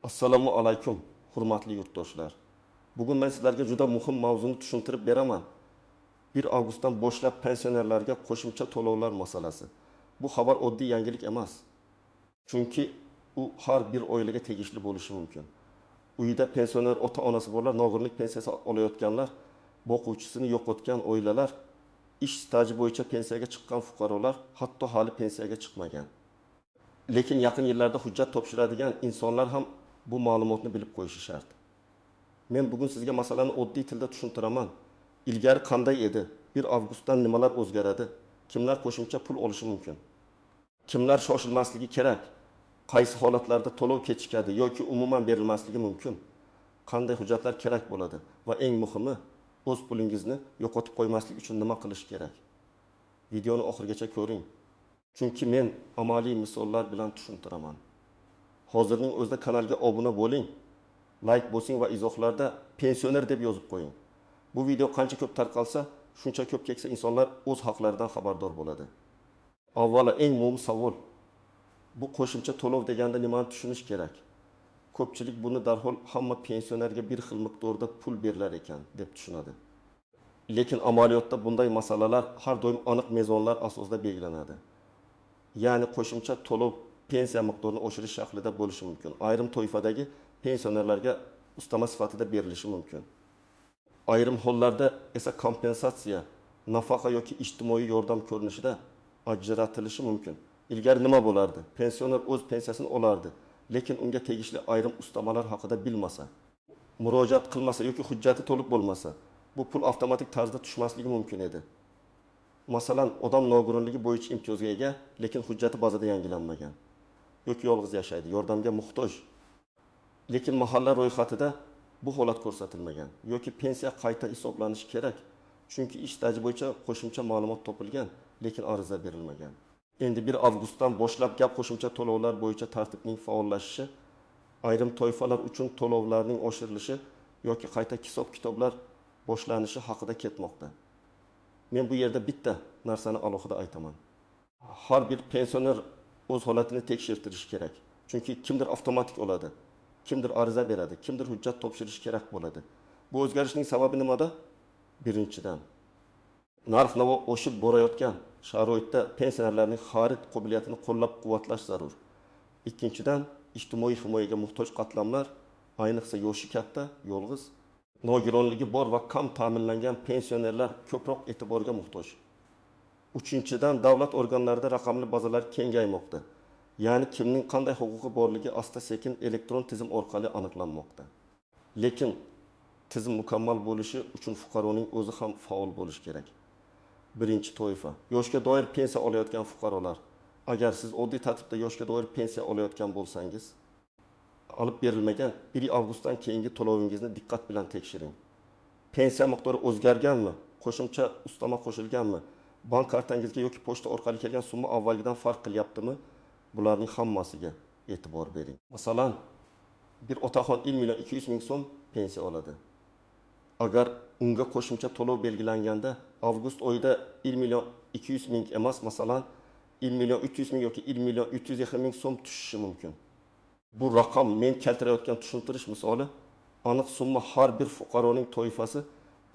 Assalomu alaykum, hurmatli yurtdoshlar. Bugun men sizlarga juda muhim mavzuni tushuntirib beraman. 1 avgustdan boshlab pensionerlarga qo'shimcha to'lovlar masalasi. Bu xabar oddiy yangilik emas. Chunki u har bir oilaga tegishli bo'lishi mumkin. Uyda pensioner ota-onasi borlar, nogironlik pensiyasi olayotganlar, boquvchisini yo'qotgan oilalar, ish staji bo'yicha pensiyaga chiqqan fuqarolar, hatto hali pensiyaga chiqmagan. Lekin yaqin yillarda hujjat topshiradigan insonlar ham bu ma'lumotni bilib qo'yishi shart. Men bugun sizga masalani oddiy tilda tushuntiraman. Ilgari qanday edi? 1 avgustdan nimalar o'zgaradi? Kimlar qo'shimcha pul olishi mumkin? Kimlar shoshilmasligi kerak? Qaysi holatlarda to'lov kechikadi yoki umuman berilmasligi mumkin? Qanday hujjatlar kerak bo'ladi? Va eng muhimi, o'z pulingizni yo'qotib qo'ymaslik uchun nima qilish kerak? Videoni oxirigacha ko'ring. Chunki men amaliy misollar bilan tushuntiraman. Hozirning o'zida kanalga obuna bo'ling, like bosing va izohlarda pensioner deb yozib qo'ying. Bu video qancha ko'p tarqalsa, shuncha ko'p keksa insonlar o'z haqlaridan xabardor bo'ladi. Avvalo eng muhim savol, bu qo'shimcha to'lov deganda nimani tushunish kerak? Ko'pchilik buni darhol hamma pensionerga bir xil miqdorda pul berilar ekan deb tushunadi. Lekin amaliyotda bunday masalalar har doim aniq mezonlar asosida belgilanadi. Ya'ni qo'shimcha to'lov pensiya miqdorini oshirish shaklida bo'lishi mumkin. Ayrim toifadagi pensionerlarga ustama sifatida berilishi mumkin. Ayrim hollarda esa kompensatsiya, nafaqa yoki ijtimoiy yordam ko'rinishida ajratilishi mumkin. Ilgari nima bo'lardi? Pensioner o'z pensiyasini olardi, lekin unga tegishli ayrim ustamalar haqida bilmasa, murojaat qilmasa yoki hujjati to'liq bo'lmasa, bu pul avtomatik tarzda tushmasligi mumkin edi. Masalan, odam nogironligi bo'yicha imtiyozga ega, lekin hujjati ba'zida yangilanmagan. Yoki yolg'iz yashaydi, yordamga muhtoj. Lekin mahalla ro'yxatida bu holat ko'rsatilmagan yoki pensiya qayta hisoblanishi kerak. Chunki ish staji bo'yicha qo'shimcha ma'lumot topilgan, lekin ariza berilmagan. Endi 1 avgustdan boshlab gap qo'shimcha to'lovlar bo'yicha tartibning faollashishi, ayrim toifalar uchun to'lovlarning oshirilishi yoki qayta hisob-kitoblar boshlanishi haqida ketmoqda. Men bu yerda bitta narsani alohida aytaman. Har bir pensioner o'z holatini tekshirtirishi kerak. Chunki kimdir avtomatik oladi, kimdir ariza beradi, kimdir hujjat topshirish kerak bo'ladi. Bu o'zgarishning sababi nimada? Birinchidan, narx-navo oshib borayotgan sharoitda pensionerlarning xarid qobiliyatini qo'llab-quvvatlash zarur. Ikkinchidan, ijtimoiy himoyaga muhtoj qatlamlar, ayniqsa yoshi katta, yolg'iz, nogironligi bor va kam ta'minlangan pensionerlar ko'proq e'tiborga muhtoj. Uchinchidan, davlat organlarida raqamli bazalar kengaymoqda. Ya'ni kimning qanday huquqi borligi asta-sekin elektron tizim orqali aniqlanmoqda. Lekin tizim mukammal bo'lishi uchun fuqaroning o'zi ham faol bo'lishi kerak. Birinchi toifa, yoshga doir pensiya olayotgan fuqarolar. Agar siz oddiy tartibda yoshga doir pensiya olayotgan bo'lsangiz, olib berilmagan 1 avgustdan keyingi to'lovingizni diqqat bilan tekshiring. Pensiya miqdori o'zgarganmi? Qo'shimcha ustama qo'shilganmi? Bank kartangizga yoki pochta orqali kelgan summa avvalgidan farq qilyaptimi? Bularning hammasiga e'tibor bering. Masalan, bir otaxon 1 million 200 ming so'm pensiya oladi. Agar unga qo'shimcha to'lov belgilanganda avgust oyida 1 million 200 ming emas, masalan 1 million 300 ming yoki 1 million 320 ming so'm tushishi mumkin. Bu raqam men keltirayotgan tushuntirish misoli, aniq summa har bir fuqaroning toifasi,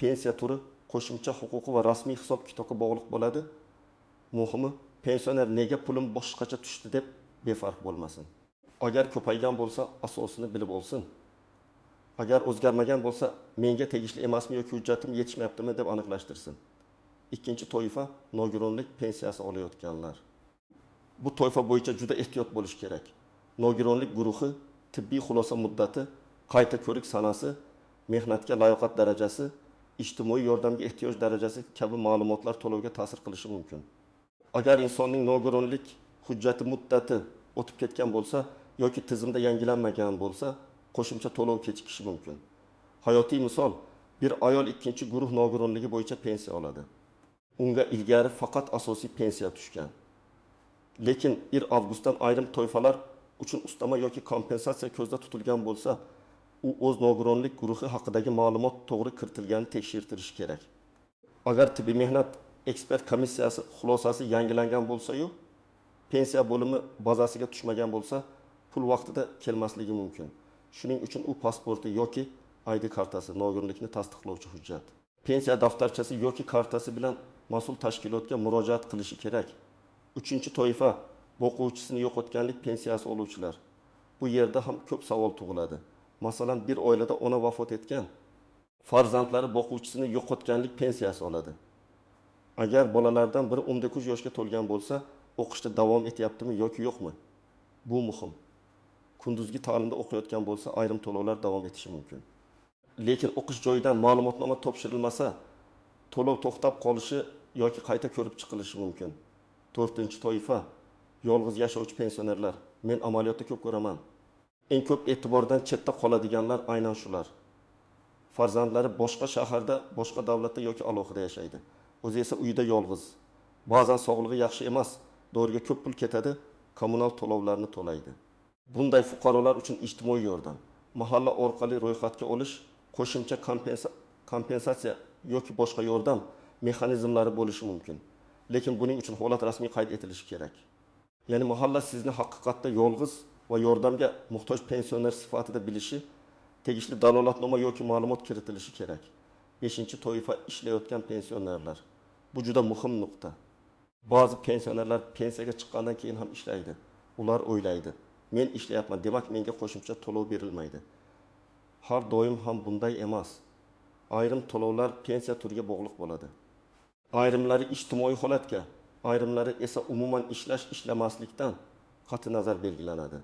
pensiya turi, qo'shimcha huquqi va rasmiy hisob-kitobga bog'liq bo'ladi. Muhimi, pensioner nega pulim boshqacha tushdi deb befarq bo'lmasin. Agar ko'paygan bo'lsa, asosini bilib olsin. Agar o'zgarmagan bo'lsa, menga tegishli emasmi yoki hujjatim yetishmayaptimi deb aniqlashtirsin. Ikkinchi toifa, nogironlik pensiyasi olayotganlar. Bu toifa bo'yicha juda ehtiyot bo'lish kerak. Nogironlik guruhi, tibbiy xulosa muddati, qayta ko'rik sanasi, mehnatga layoqat darajasi, ijtimoiy yordamga ehtiyoj darajasi kabi ma'lumotlar to'lovga ta'sir qilishi mumkin. Agar insonning nogironlik hujjati muddati o'tib ketgan bo'lsa yoki tizimda yangilanmagan bo'lsa, qo'shimcha to'lov kechikishi mumkin. Hayotiy misol, bir ayol ikkinchi guruh nogironligi bo'yicha pensiya oladi. Unga ilgari faqat asosiy pensiya tushgan. Lekin 1 avgustdan ayrim toifalar uchun ustama yoki kompensatsiya ko'zda tutilgan bo'lsa, u o'z nogironlik guruhi haqidagi ma'lumot to'g'ri kiritilganini tekshirtirishi kerak. Agar tibbiy mehnat ekspert komissiyasi xulosasi yangilangan bo'lsa-yu, pensiya bo'limi bazasiga tushmagan bo'lsa, pul vaqtida kelmasligi mumkin. Shuning uchun u pasporti yoki ID kartasi, nogironlikni tasdiqlovchi hujjat. Pensiya daftarchasi yoki kartasi bilan mas'ul tashkilotga murojaat qilishi kerak. 3-toifa o'quvchisini yo'qotganlik pensiyasi oluvchilar. Bu yerda ham ko'p savol tug'iladi. Masalan, bir oilada ona vafot etgan, farzandlari o'quvchisini yo'qotganlik pensiyasi oladi. Agar bolalardan biri 19 yoshga to'lgan bo'lsa, o'qishda davom etyaptimi yoki yo'qmi? Bu muhim. Kunduzgi ta'limda o'qiyotgan bo'lsa, ayrim to'lovlar davom etishi mumkin. Lekin o'qish joyidan ma'lumotnoma topshirilmasa, to'lov to'xtab qolishi yoki qayta ko'rib chiqilishi mumkin. 4-toifa yolg'iz yashovchi pensionerlar. Men amaliyotda ko'p ko'raman. Eng ko'p e'tibordan chetda qoladiganlar aynan shular. Farzandlari boshqa shaharda, boshqa davlatda yoki alohida yashaydi. O'zi esa uyda yolg'iz. Ba'zan sog'lig'i yaxshi emas, doriga ko'p pul ketadi, kommunal to'lovlarni to'laydi. Bunday fuqarolar uchun ijtimoiy yordam, mahalla orqali ro'yxatga olish, qo'shimcha kompensatsiya yoki boshqa yordam mexanizmlari bo'lishi mumkin. Lekin buning uchun holat rasmiy qayd etilishi kerak. Ya'ni mahalla sizni haqiqatda yolg'iz va yordamga muhtoj pensioner sifatida bilishi, tegishli dalolatnoma yoki ma'lumot kiritilishi kerak. 5-toifa ishlayotgan pensionerlar. Bu juda muhim nuqta. Ba'zi pensionerlar pensiyaga chiqqandan keyin ham ishlaydi. Ular o'ylaydi, men ishlayapman, demak menga qo'shimcha to'lov berilmaydi. Har doim ham bunday emas. Ayrim to'lovlar pensiya turiga bog'liq bo'ladi. Ayrimlari ijtimoiy holatga, ayrimlari esa umuman ishlamaslikdan qat'iy nazar belgilanadi.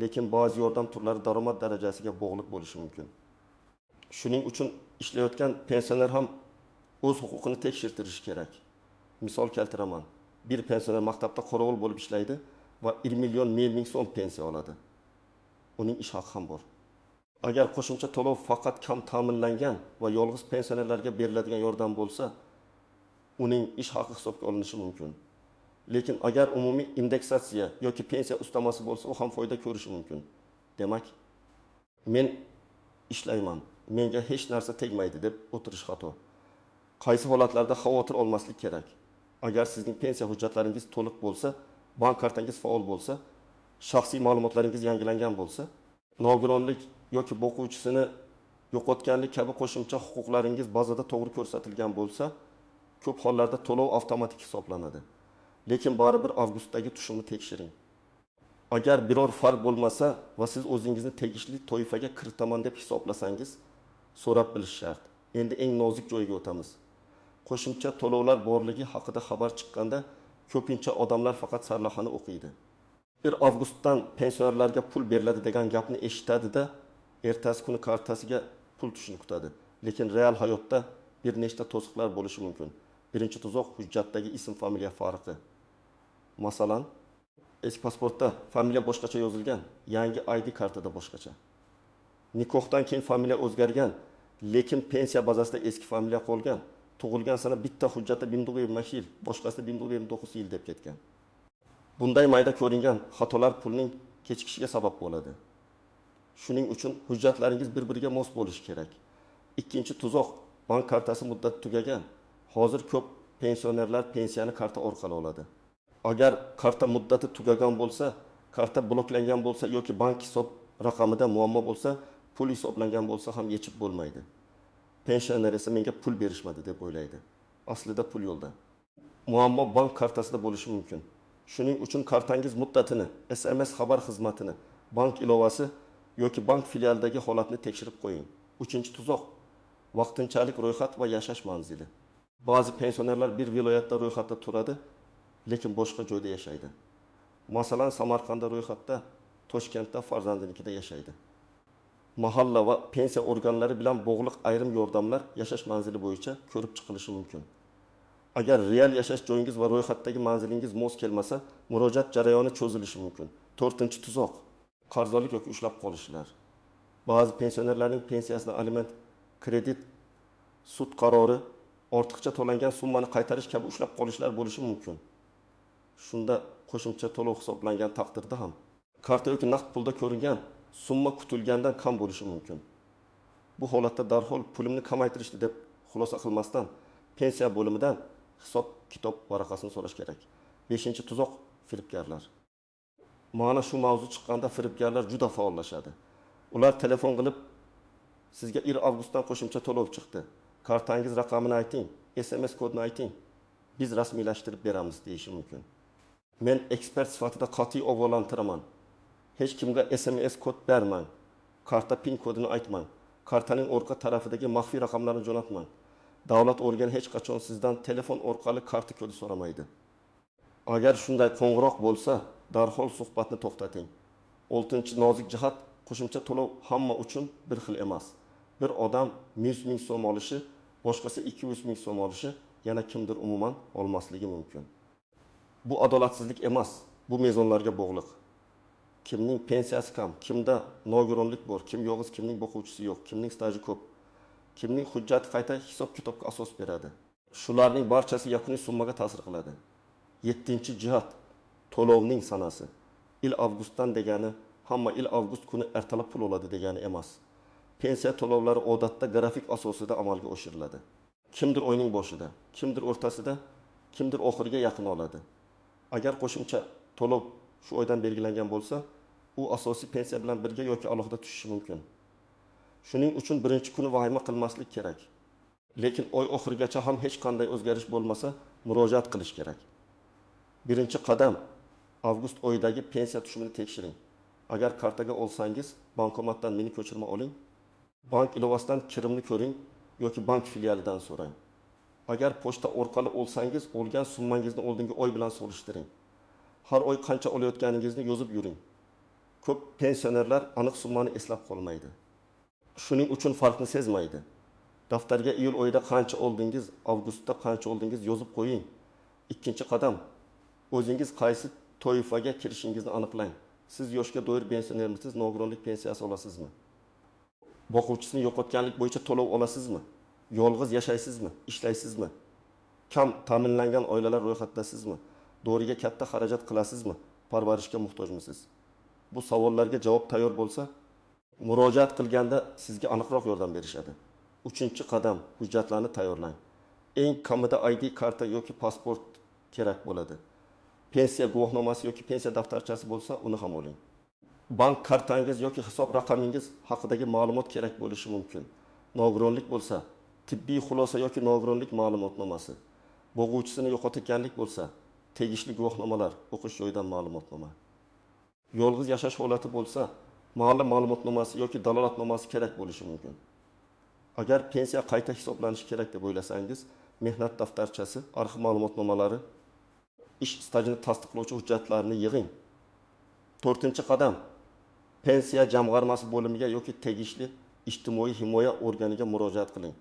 Lekin ba'zi yordam turlari daromad darajasiga bog'liq bo'lishi mumkin. Shuning uchun ishlayotgan pensioner ham o'z huquqini tekshirtirishi kerak. Misol keltiraman. Bir pensioner maktabda qorovul bo'lib ishlaydi va 1 million ming so'm pensiya oladi. Uning ish haqi ham bor. Agar qo'shimcha to'lov faqat kam ta'minlangan va yolg'iz pensionerlarga beriladigan yordam bo'lsa, uning ish haqi hisobga olinishi mumkin. Lekin agar umumiy indeksatsiya yoki pensiya ustamasi bo'lsa, u ham foyda ko'rishi mumkin. Demak, men ishlayman, menga hech narsa tegmaydi deb o'tirish xato. Qaysi holatlarda xavotir olmaslik kerak? Agar sizning pensiya hujjatlaringiz to'liq bo'lsa, bank kartangiz faol bo'lsa, shaxsiy ma'lumotlaringiz yangilangan bo'lsa, nogironlik yoki o'quvchisini yo'qotganlik kabi qo'shimcha huquqlaringiz bazada to'g'ri ko'rsatilgan bo'lsa, ko'p hollarda to'lov avtomatik hisoblanadi. Lekin baribir avgustdagi tushumni tekshiring. Agar biror farq bo'lmasa va siz o'zingizni tegishli toifaga kiritaman deb hisoblasangiz, so'rab bilish shart. Endi eng nozik joyiga o'tamiz. Qo'shimcha to'lovlar borligi haqida xabar chiqqanda ko'pincha odamlar faqat sarlavhani o'qiydi. 1 avgustdan pensionerlarga pul beriladi degan gapni eshitadi-da, ertasi kuni kartasiga pul tushishini kutadi. Lekin real hayotda bir nechta to'siqlar bo'lishi mumkin. Birinchi tuzoq hujjatdagi ism familiya farqi. Masalan, eski pasportda familiya boshqacha yozilgan, yangi ID kartada boshqacha. Nikohdan keyin familiya o'zgargan, lekin pensiya bazasida eski familiya qolgan. Tug'ilgan sana bitta hujjatda 1920 yil, boshqasida 1929 yil deb ketgan. Bunday mayda ko'ringan xatolar pulning kechikishiga sabab bo'ladi. Shuning uchun hujjatlaringiz bir-biriga mos bo'lishi kerak. Ikkinchi tuzoq, bank kartasi muddati tugagan. Hozir ko'p pensionerlar pensiyani karta orqali oladi. Agar karta muddati tugagan bo'lsa, karta bloklangan bo'lsa yoki bank hisob raqamida muammo bo'lsa, pul hisoblangan bo'lsa ham yechib bo'lmaydi. Pensioner esa menga pul berishmadi deb o'ylaydi. Aslida pul yo'lda. Muammo bank kartasida bo'lishi mumkin. Shuning uchun kartangiz muddatini, SMS xabar xizmatini, bank ilovasi yoki bank filialidagi holatni tekshirib qo'ying. 3-tuzoq, vaqtinchalik ro'yxat va yashash manzili. Ba'zi pensionerlar bir viloyatda ro'yxatda turadi, lekin boshqa joyda yashaydi. Masalan, Samarqandda ro'yxatda, Toshkentda farzandinikida yashaydi. Mahalla va pensiya organlari bilan bog'liq ayrim yordamlar yashash manzili bo'yicha ko'rib chiqilishi mumkin. Agar real yashash joyingiz va ro'yxatdagi manzilingiz mos kelmasa, murojaat jarayoni cho'zilishi mumkin. 4-tuzoq, qarzdorlik yoki ushlab qolishlar. Ba'zi pensionerlarning pensiyasini aliment, kredit, sud qarori, ortiqcha to'langan summani qaytarish kabi ushlab qolishlar bo'lishi mumkin. Shunda qo'shimcha to'lov hisoblangan taqdirda ham karta yoki naqd pulda ko'ringan summa kutilgandan kam bo'lishi mumkin. Bu holatda darhol pulimni kamaytirishdi deb xulosa qilmasdan pensiya bo'limidan hisob-kitob varaqasini so'rash kerak. 5-tuzoq, firibgarlar. Mana shu mavzu chiqqanda firibgarlar juda faollashadi. Ular telefon qilib, sizga 1 avgustdan qo'shimcha to'lov chiqdi. Kartangiz raqamini ayting, SMS kodini ayting. Biz rasmiylashtirib beramiz deyishi mumkin. Men ekspert sifatida qat'iy ogohlantiraman. Hech kimga SMS kod bermang. Karta pin kodini aytmang. Kartaning orqa tarafidagi maxfiy raqamlarni jo'natmang. Davlat organi hech qachon sizdan telefon orqali karta kodi so'ramaydi. Agar shunday qo'ng'iroq bo'lsa, darhol suhbatni to'xtating. 6-nozik jihat, qo'shimcha to'lov hamma uchun bir xil emas. Bir odam 100 ming so'm olishi, boshqasi 200 ming so'm olishi, yana kimdir umuman olmasligi mumkin. Bu adolatsizlik emas, bu mezonlarga bog'liq. Kimning pensiyasi kam, kimda nogironlik bor, kim yolg'iz, kimning o'quvchisi yo'q, kimning staji ko'p, kimning hujjati qayta hisob-kitobga asos beradi. Shularning barchasi yakuniy summaga ta'sir qiladi. 7-jihat, to'lovning sanasi. 1 avgustdan degani hamma 1 avgust kuni ertalab pul oladi degani emas. Pensiya to'lovlari odatda grafik asosida amalga oshiriladi. Kimdir oyning boshida, kimdir o'rtasida, kimdir oxiriga yaqin oladi. Agar qo'shimcha to'lov shu oydan belgilangan bo'lsa, u asosiy pensiya bilan birga yoki alohida tushishi mumkin. Shuning uchun birinchi kuni vahima qilmaslik kerak. Lekin oy oxirigacha ham hech qanday o'zgarish bo'lmasa, murojaat qilish kerak. Birinchi qadam, avgust oyidagi pensiya tushumini tekshiring. Agar kartaga olsangiz, bankomatdan meni ko'chirma oling. Bank ilovasidan kirimni ko'ring yoki bank filialidan so'rang. Agar pochta orqali olsangiz, olgan summangizni oldingi oy bilan solishtiring. Har oy qancha olayotganingizni yozib yuring. Ko'p pensionerlar aniq summani eslab qolmaydi. Shuning uchun farqni sezmaydi. Daftarga iyul oyida qancha oldingiz, avgustda qancha oldingiz yozib qo'ying. Ikkinchi qadam, o'zingiz qaysi toifaga kirishingizni aniqlang. Siz yoshga doir pensionermisiz, nogironlik pensiyasi olasizmi? Boquvchisini yo'qotganlik bo'yicha to'lov olasizmi? Yolg'iz yashaysizmi? Ishlaysizmi? Kam ta'minlangan oilalar ro'yxatdasizmi? Doriga katta xarajat qilasizmi? Parvarishga muhtojmisiz? Bu savollarga javob tayyor bo'lsa, murojaat qilganda sizga aniqroq yordam berishadi. 3-qadam, hujjatlarni tayyorlang. Eng kamida ID karta yoki pasport kerak bo'ladi. Pensiya guvohnomasi yoki pensiya daftarchasi bo'lsa, uni ham oling. Bank kartangiz yoki hisob raqamingiz haqidagi ma'lumot kerak bo'lishi mumkin. Nogironlik bo'lsa, tibbiy xulosa yoki nogironlik ma'lumotnomasi. Bo'g'uvchisini yo'qotganlik bo'lsa, tegishli guvohnomalar, o'qish joyidan ma'lumotnoma. Yolg'iz yashash holati bo'lsa, mahalla ma'lumotnomasi yoki dalolatnomasi kerak bo'lishi mumkin. Agar pensiya qayta hisoblanishi kerak deb o'ylasangiz, mehnat daftarchasi, arxiv ma'lumotnomalari, ish stajini tasdiqlovchi hujjatlarni yig'ing. 4-qadam, pensiya jamg'armasi bo'limiga yoki tegishli ijtimoiy himoya organiga murojaat qiling.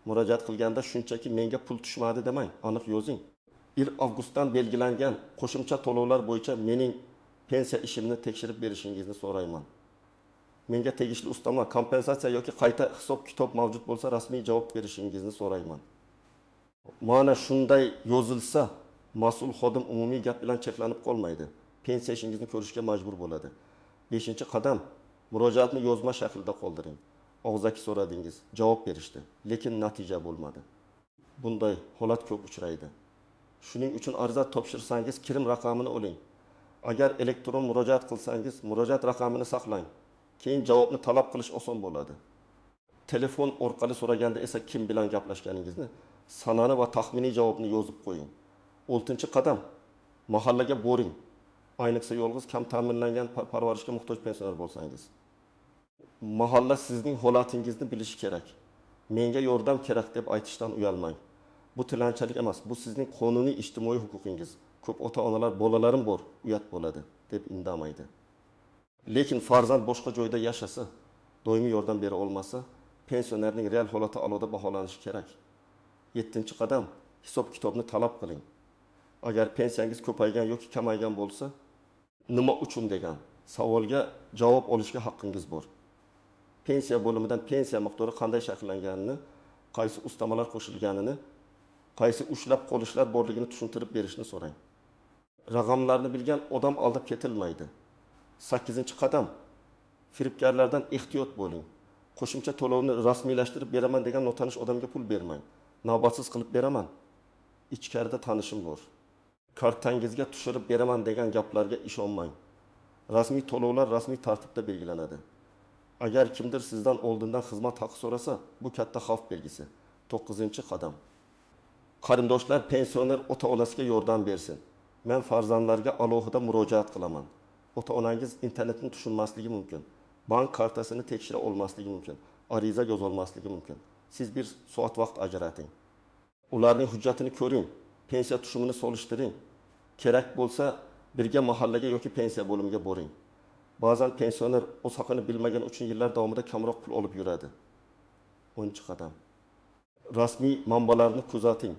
Murojaat qilganda shunchaki menga pul tushmadi demang, aniq yozing. 1 avgustdan belgilangan qo'shimcha to'lovlar bo'yicha mening pensiya ishimni tekshirib berishingizni so'rayman. Menga tegishli ustama, kompensatsiya yoki qayta hisob-kitob mavjud bo'lsa, rasmiy javob berishingizni so'rayman. Mana shunday yozilsa, mas'ul xodim umumiy gap bilan cheklanib qolmaydi. Pensiya ishingizni ko'rishga majbur bo'ladi. 5-qadam, murojaatni yozma shaklida qoldiring. Og'zaki so'radingiz, javob berishdi, lekin natija bo'lmadi. Bunday holat ko'p uchraydi. Shuning uchun ariza topshirsangiz, kirim raqamini oling. Agar elektron murojaat qilsangiz, murojaat raqamini saqlang. Keyin javobni talab qilish oson bo'ladi. Telefon orqali so'raganda esa kim bilan gaplashganingizni, sanani va taxminiy javobni yozib qo'ying. 6-qadam, mahallaga boring. Ayniqsa yolg'iz, kam ta'minlangan, parvarishga muhtoj pensioner bo'lsangiz. Mahalla sizning holatingizni bilishi kerak. Menga yordam kerak deb aytishdan uyalmang. Bu tilanchalik emas, bu sizning qonuniy ijtimoiy huquqingiz. Ko'p ota-onalar bolalarim bor, uyat bo'ladi deb indamaydi. Lekin farzand boshqa joyda yashasa, doimiy yordam bera olmasa, pensionerning real holati aloda baholanishi kerak. 7-qadam, hisob-kitobni talab qiling. Agar pensiyangiz ko'paygan yoki kamaygan bo'lsa, nima uchun degan savolga javob olishga haqqingiz bor. Pensiya bo'limidan pensiya miqdori qanday shakllanganini, qaysi ustamalar qo'shilganini, qaysi ushlab qolishlar borligini tushuntirib berishni so'rang. Raqamlarni bilgan odam aldab ketilmaydi. 8-qadam, firibgarlardan ehtiyot bo'ling. Qo'shimcha to'lovni rasmiylashtirib beraman degan notanish odamga pul bermang. Navbatsiz qilib beraman. Ichkarida tanishim bor. Kartangizga tushirib beraman degan gaplarga ishonmang. Rasmiy to'lovlar rasmiy tartibda belgilanadi. Agar kimdir sizdan oldindan xizmat haqi so'rasa, bu katta xavf belgisi. 9-qadam. Qarindoshlar pensioner ota-onasiga yordam bersin. Men farzandlarga alohida murojaat qilaman. Ota-onangiz internetni tushunmasligi mumkin. Bank kartasini tekshira olmasligi mumkin. Ariza yoza olmasligi mumkin. Siz bir soat vaqt ajrating. Ularning hujjatini ko'ring. Pensiya tushumini solishtiring. Kerak bo'lsa birga mahallaga yoki pensiya bo'limiga boring. Ba'zan pensioner o'z haqini bilmagan uchun yillar davomida kamroq pul olib yuradi. 10-qadam. Rasmiy manbalarni kuzating.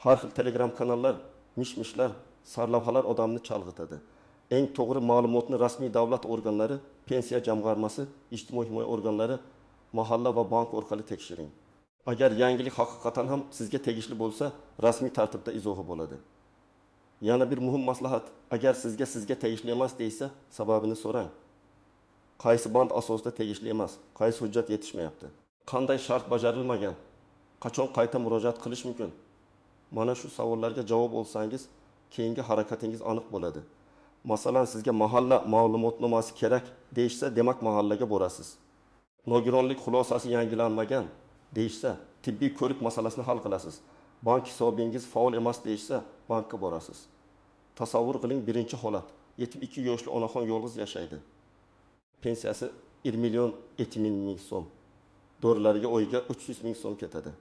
Har xil Telegram kanallar, mish-mishlar, sarlavhalar odamni chalg'itadi. Eng to'g'ri ma'lumotni rasmiy davlat organlari, pensiya jamg'armasi, ijtimoiy himoya organlari, mahalla va bank orqali tekshiring. Agar yangilik haqiqatan ham sizga tegishli bo'lsa, rasmiy tartibda izohi bo'ladi. Yana bir muhim maslahat, agar sizga tegishli emas deysa, sababini so'rang. Qaysi band asosida tegishli emas, qaysi hujjat yetishmayapti, qanday shart bajarilmagan, qachon qayta murojaat qilish mumkin? Mana shu savollarga javob olsangiz, keyingi harakatingiz aniq bo'ladi. Masalan, sizga mahalla ma'lumotnomasi kerak deyishsa, demak mahallaga borasiz. Nogironlik xulosasi yangilanmagan deyishsa, tibbiy ko'rik masalasini hal qilasiz. Bank hisobingiz faol emas deyishsa, bankka borasiz. Tasavvur qiling, birinchi holat. 72 yoshli onaxon yolg'iz yashaydi. Pensiyasi 1.070.000 so'm. Dorilarga oyiga 300.000 so'm ketadi.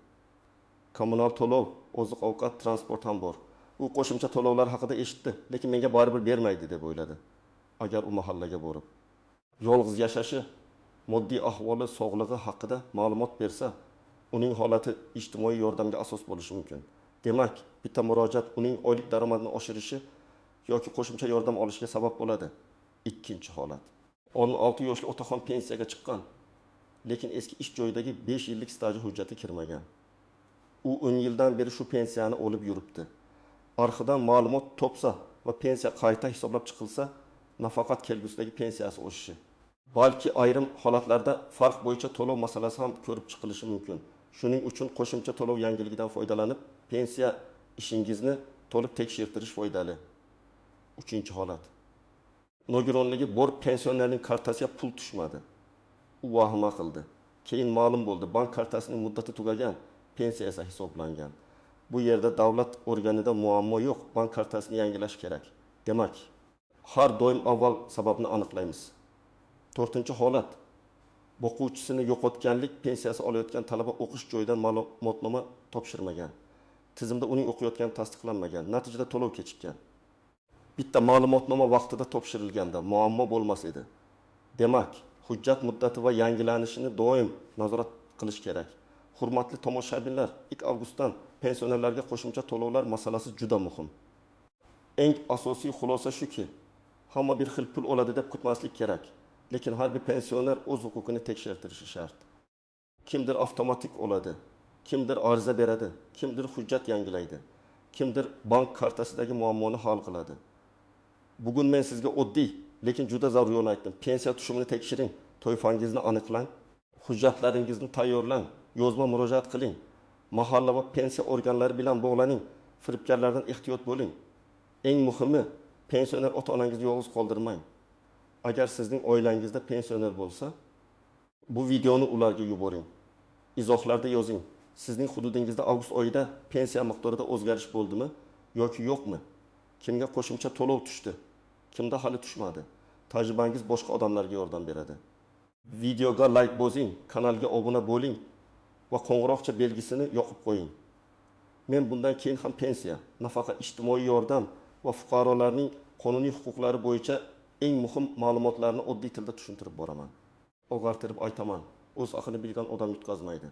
Kommunal to'lov, oziq-ovqat, transport ham bor. U qo'shimcha to'lovlar haqida eshitdi, lekin menga baribir bermaydi deb o'yladi. Agar u mahallaga borib, yolg'iz yashashi, moddiy ahvoli, sog'lig'i haqida ma'lumot bersa, uning holati ijtimoiy yordamga asos bo'lishi mumkin. Demak, bitta murojaat uning oylik daromadini oshirishi yoki qo'shimcha yordam olishiga sabab bo'ladi. Ikkinchi holat. 16 yoshli otaxon pensiyaga chiqqan, lekin eski ish joyidagi 5 yillik staji hujjati kirmagan. U 10 yildan beri shu pensiyani olib yuribdi. Arxidan ma'lumot topsa va pensiya qayta hisoblab chiqilsa, nafaqat kelgusidagi pensiyasi oshishi, balki ayrim holatlarda farq bo'yicha to'lov masalasi ham ko'rib chiqilishi mumkin. Shuning uchun qo'shimcha to'lov yangiligidan foydalanib, pensiya ishingizni to'liq tekshirtirish foydali. 3-holat. Nogironligi bor pensionerning kartasiga pul tushmadi. U vahima qildi. Keyin ma'lum bo'ldi, bank kartasining muddati tugagan, pensiya esa hisoblangan. Bu yerda davlat organida muammo yo'q, bank kartasini yangilash kerak. Demak, har doim avval sababni aniqlaymiz. 4-holat. O'quvchisini yo'qotganlik pensiyasi olayotgan talaba o'qish joyidan ma'lumotnoma topshirmagan. Tizimda uning o'qiyotgani tasdiqlanmagan. Natijada to'lov kechikkan. Bitta ma'lumotnoma vaqtida topshirilganda muammo bo'lmas edi. Demak, hujjat muddati va yangilanishini doim nazorat qilish kerak. Hurmatli tomoshabinlar, 2 avgustdan pensionerlarga qo'shimcha to'lovlar masalasi juda muhim. Eng asosiy xulosa shuki, hamma bir xil pul oladi deb kutmaslik kerak. Lekin har bir pensioner o'z huquqini tekshirtirishi shart. Kimdir avtomatik oladi, kimdir ariza beradi, kimdir hujjat yangilaydi, kimdir bank kartasidagi muammoni hal qiladi. Bugun men sizga oddiy, lekin juda zarur yo'lni aytdim. Pensiya tushumini tekshiring, to'yfangizni aniqlang, hujjatlaringizni tayyorlang, yozma murojaat qiling. Mahalla va pensiya organlari bilan bog'laning, firibgarlardan ehtiyot bo'ling. Eng muhimi, pensioner ota-onangizni yolg'iz qoldirmang. Agar sizning oilangizda pensioner bo'lsa, bu videoni ularga yuboring. Izohlarda yozing. Sizning hududingizda avgust oyida pensiya miqdorida o'zgarish bo'ldimi yoki yo'qmi? Kimga qo'shimcha to'lov tushdi? Kimda hali tushmadi? Tajribangiz boshqa odamlarga yordam beradi. Videoga like bosing, kanalga obuna bo'ling va qo'ng'iroqcha belgisini yoqib qo'ying. Men bundan keyin ham pensiya, nafaqa, ijtimoiy yordam va fuqarolarning qonuniy huquqlari bo'yicha eng muhim ma'lumotlarni oddiy tilda tushuntirib boraman. O'g'artirib aytaman. O'z haqini bilgan odam yutqazmaydi.